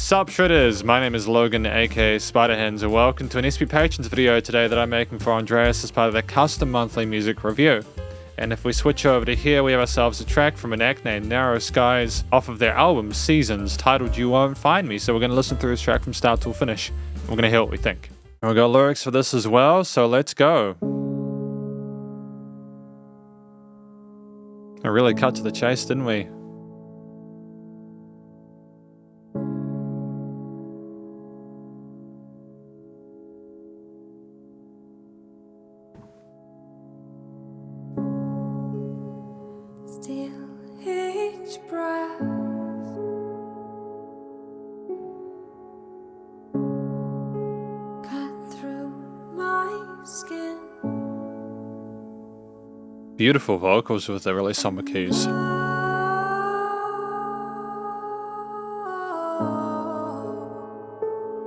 Sup Shredders, my name is Logan aka Spiderhands, and welcome to an SP Patrons video today that I'm making for Andreas as part of their custom monthly music review. And if we switch over to here, we have ourselves a track from an act named Narrow Skies off of their album Seasons, titled You Won't Find Me. So we're going to listen through this track from start till finish. We're going to hear what we think. And we've got lyrics for this as well, so let's go. I really cut to the chase, didn't we? Still each breath, cut through my skin. Beautiful vocals with the really somber keys.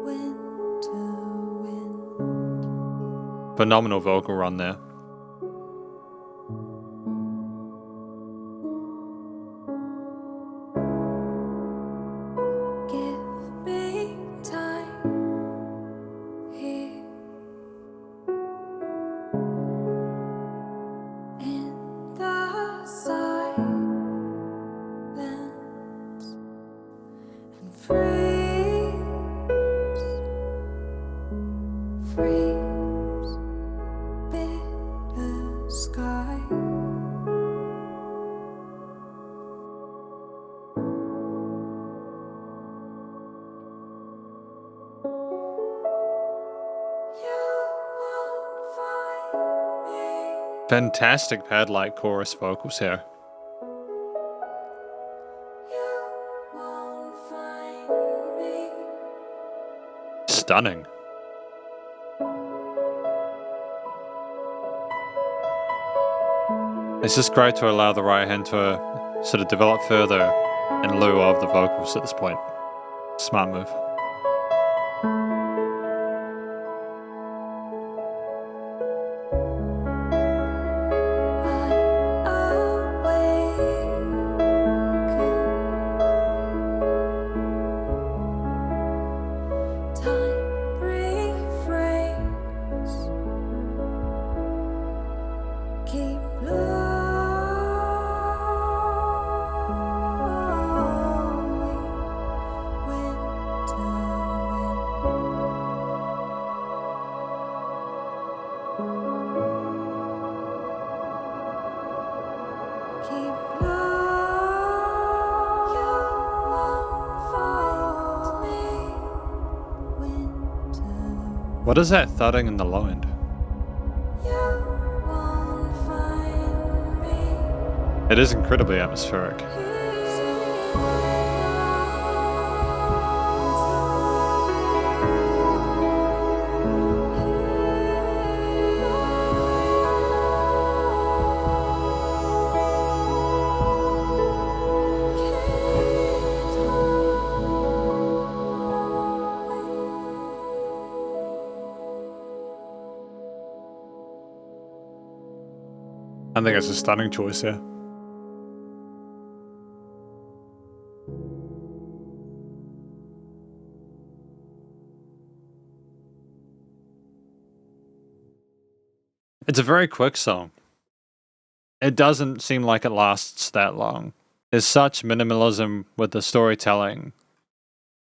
Wind to wind. Phenomenal vocal run there. Give me time here in the silence and freeze bitter sky. Fantastic pad-like chorus vocals here. Stunning. It's just great to allow the right hand to sort of develop further in lieu of the vocals at this point. Smart move. What is that thudding in the low end? It is incredibly atmospheric. I think it's a stunning choice here. It's a very quick song. It doesn't seem like it lasts that long. There's such minimalism with the storytelling.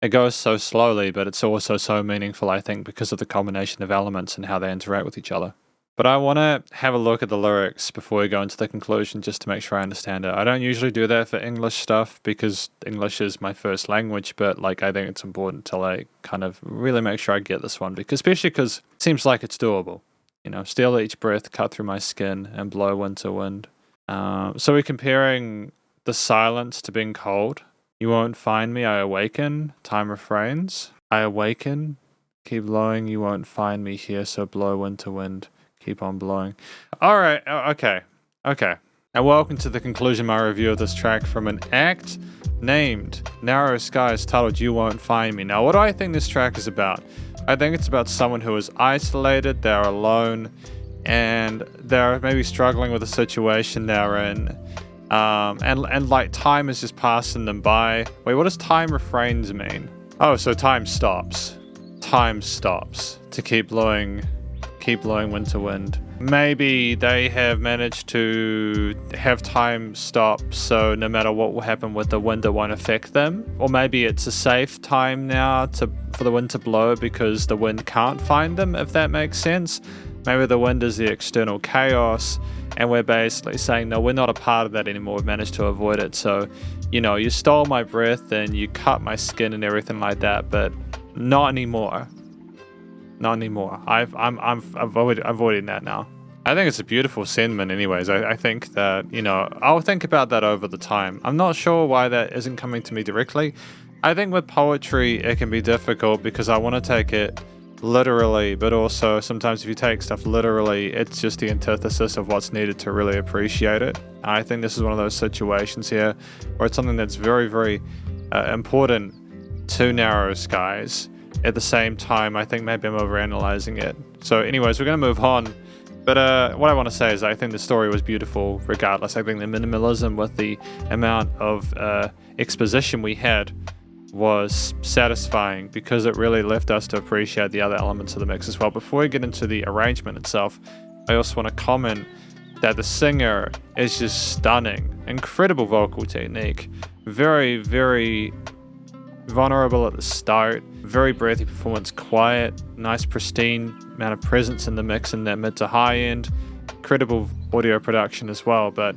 It goes so slowly, but it's also so meaningful, I think, because of the combination of elements and how they interact with each other. But I want to have a look at the lyrics before we go into the conclusion just to make sure I understand it. I don't usually do that for English stuff because English is my first language, but like I think it's important to like kind of really make sure I get this one, because especially because it seems like it's doable. You know, steal each breath, cut through my skin, and blow winter wind. So we're comparing the silence to being cold. You won't find me, I awaken. Time refrains. I awaken. Keep blowing, you won't find me here, so blow winter wind. Keep on blowing. Alright, okay. And welcome to the conclusion of my review of this track from an act named Narrow Skies, titled You Won't Find Me. Now, what do I think this track is about? I think it's about someone who is isolated, they're alone, and they're maybe struggling with the situation they're in. And like time is just passing them by. Wait, what does time refrains mean? Oh, so time stops. Time stops to keep blowing Winter Wind. Maybe they have managed to have time stop so no matter what will happen with the wind, it won't affect them. Or maybe it's a safe time now for the wind to blow because the wind can't find them, if that makes sense. Maybe the wind is the external chaos and we're basically saying, no, we're not a part of that anymore. We've managed to avoid it. So, you stole my breath and you cut my skin and everything like that, but not anymore. Not anymore. I'm avoiding that now. I think it's a beautiful sentiment anyways. I think that, I'll think about that over the time. I'm not sure why that isn't coming to me directly. I think with poetry, it can be difficult because I want to take it literally, but also sometimes if you take stuff literally, it's just the antithesis of what's needed to really appreciate it. I think this is one of those situations here where it's something that's very, very important to Narrow Skies. At the same time, I think maybe I'm overanalyzing it. So anyways, we're going to move on. But what I want to say is I think the story was beautiful regardless. I think the minimalism with the amount of exposition we had was satisfying because it really left us to appreciate the other elements of the mix as well. Before we get into the arrangement itself, I also want to comment that the singer is just stunning. Incredible vocal technique. Very, very vulnerable at the start, very breathy performance, quiet, nice pristine amount of presence in the mix in that mid to high end, incredible audio production as well. But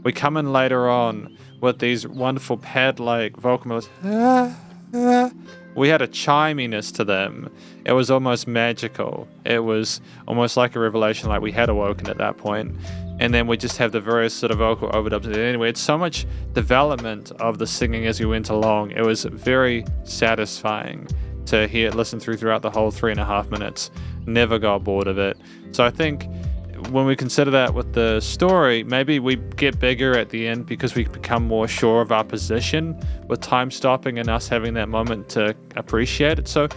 we come in later on with these wonderful pad-like vocal melodies. We had a chiminess to them. It was almost magical. It was almost like a revelation, like we had awoken at that point. And then we just have the various sort of vocal overdubs. Anyway, it's so much development of the singing as we went along. It was very satisfying to listen throughout the whole 3.5 minutes. Never got bored of it. So I think when we consider that with the story, maybe we get bigger at the end because we become more sure of our position with time stopping and us having that moment to appreciate it. So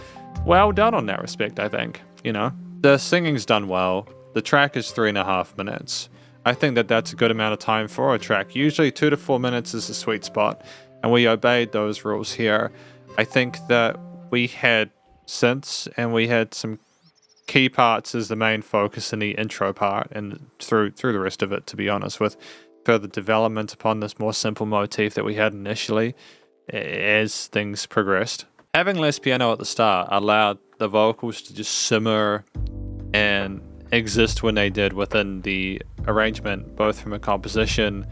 well done on that respect, I think. The singing's done well. The track is 3.5 minutes. I think that that's a good amount of time for a track. Usually 2 to 4 minutes is the sweet spot, and we obeyed those rules here. I think that we had synths and we had some key parts as the main focus in the intro part and through the rest of it, to be honest, with further development upon this more simple motif that we had initially as things progressed. Having less piano at the start allowed the vocals to just simmer and exist when they did within the arrangement, both from a composition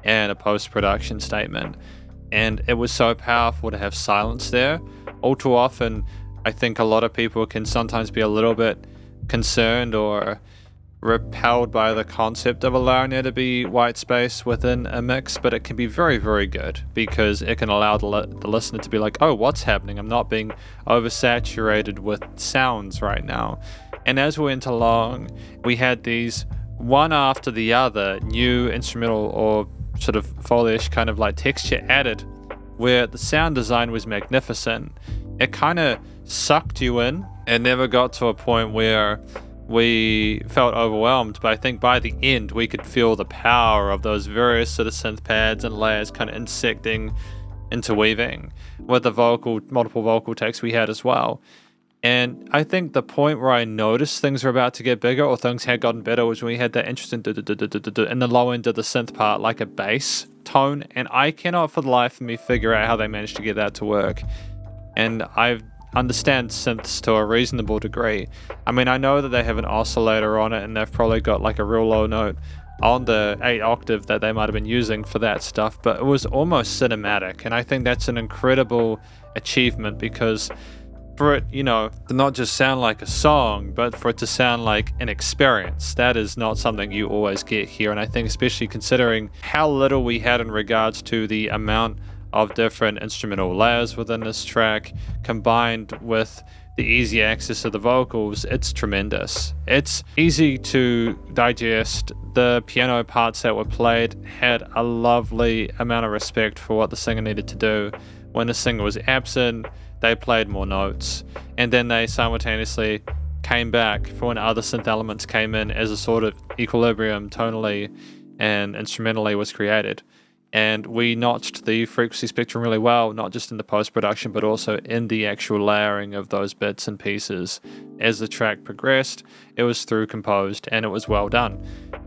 and a post-production statement. And it was so powerful to have silence there. All too often, I think a lot of people can sometimes be a little bit concerned or repelled by the concept of allowing there to be white space within a mix, but it can be very, very good because it can allow the listener to be like, oh, what's happening? I'm not being oversaturated with sounds right now. And as we went along, we had these one after the other new instrumental or sort of Foley-ish kind of like texture added where the sound design was magnificent. It kind of sucked you in and never got to a point where we felt overwhelmed, but I think by the end we could feel the power of those various sort of synth pads and layers kind of interweaving with the multiple vocal takes we had as well. And I think the point where I noticed things were about to get bigger or things had gotten better was when we had that interesting in the low end of the synth part, like a bass tone, and I cannot for the life of me figure out how they managed to get that to work. And I understand synths to a reasonable degree. I mean, I know that they have an oscillator on it and they've probably got like a real low note on the 8 octave that they might have been using for that stuff, but it was almost cinematic, and I think that's an incredible achievement because for it, to not just sound like a song, but for it to sound like an experience, that is not something you always get here. And I think especially considering how little we had in regards to the amount of different instrumental layers within this track, combined with the easy access to the vocals, it's tremendous. It's easy to digest. The piano parts that were played had a lovely amount of respect for what the singer needed to do. When the singer was absent, they played more notes, and then they simultaneously came back for when other synth elements came in as a sort of equilibrium tonally and instrumentally was created. And we notched the frequency spectrum really well, not just in the post-production, but also in the actual layering of those bits and pieces. As the track progressed, it was through composed and it was well done.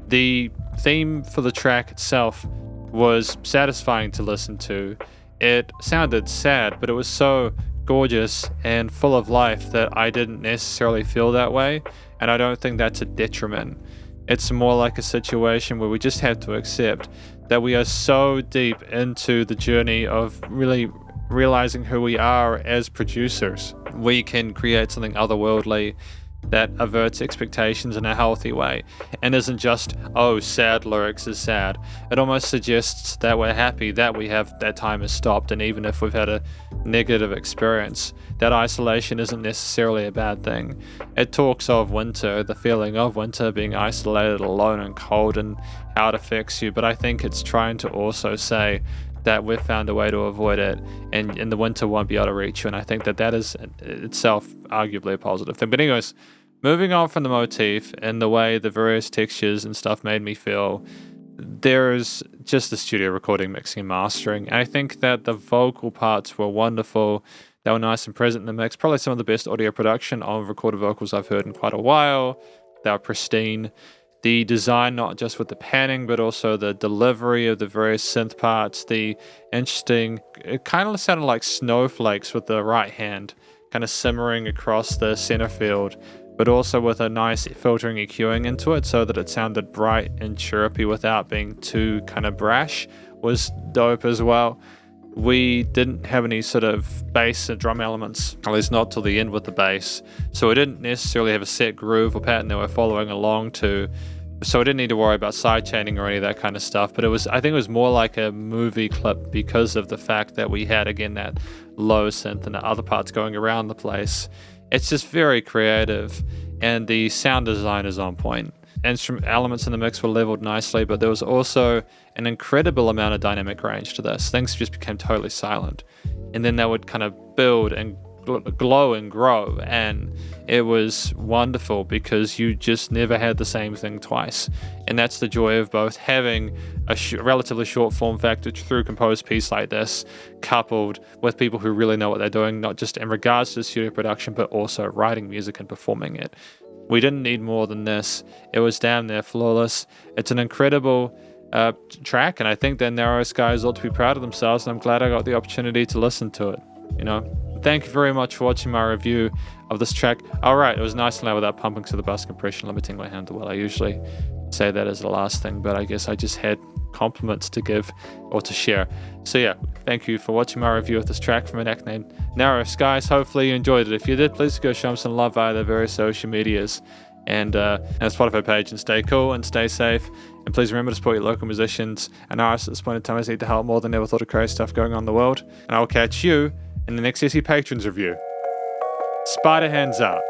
The theme for the track itself was satisfying to listen to. It sounded sad, but it was so gorgeous and full of life that I didn't necessarily feel that way, and I don't think that's a detriment. It's more like a situation where we just have to accept that we are so deep into the journey of really realizing who we are as producers. We can create something otherworldly that averts expectations in a healthy way and isn't just, oh, sad lyrics is sad. It almost suggests that we're happy that that time has stopped, and even if we've had a negative experience, that isolation isn't necessarily a bad thing. It talks of winter, the feeling of winter, being isolated, alone and cold, and how it affects you, but I think it's trying to also say that we've found a way to avoid it, and the winter won't be able to reach you, and I think that is itself arguably a positive thing. But anyways, moving on from the motif and the way the various textures and stuff made me feel, there's just the studio recording, mixing and mastering. I think that the vocal parts were wonderful. They were nice and present in the mix. Probably some of the best audio production of recorded vocals I've heard in quite a while. They were pristine. The design, not just with the panning, but also the delivery of the various synth parts, the interesting, it kind of sounded like snowflakes with the right hand, kind of simmering across the center field, but also with a nice filtering EQing into it so that it sounded bright and chirpy without being too kind of brash, was dope as well. We didn't have any sort of bass and drum elements, at least not till the end with the bass. So we didn't necessarily have a set groove or pattern that we're following along to. So we didn't need to worry about sidechaining or any of that kind of stuff. But I think it was more like a movie clip because of the fact that we had, again, that low synth and the other parts going around the place. It's just very creative, and the sound design is on point. Instrument elements in the mix were leveled nicely, but there was also an incredible amount of dynamic range to this. Things just became totally silent, and then they would kind of build and glow and grow, and it was wonderful because you just never had the same thing twice. And that's the joy of both having a relatively short form factor through composed piece like this, coupled with people who really know what they're doing, not just in regards to studio production, but also writing music and performing it. We didn't need more than this. It was damn near flawless. It's an incredible track, and I think that Narrow Skies ought to be proud of themselves, and I'm glad I got the opportunity to listen to it. Thank you very much for watching my review of this track. Alright, it was nice and loud without pumping to the bus compression, limiting my handle. Well, I usually say that as the last thing, but I guess I just had compliments to give or to share. So yeah, thank you for watching my review of this track from an act named Narrow Skies. Hopefully you enjoyed it. If you did, please go show them some love via their various social medias and Spotify page, and stay cool and stay safe. And please remember to support your local musicians and artists at this point in time as they need the help more than ever with all the crazy stuff going on in the world. And I will catch you in the next SE Patrons review. Spiderhands out.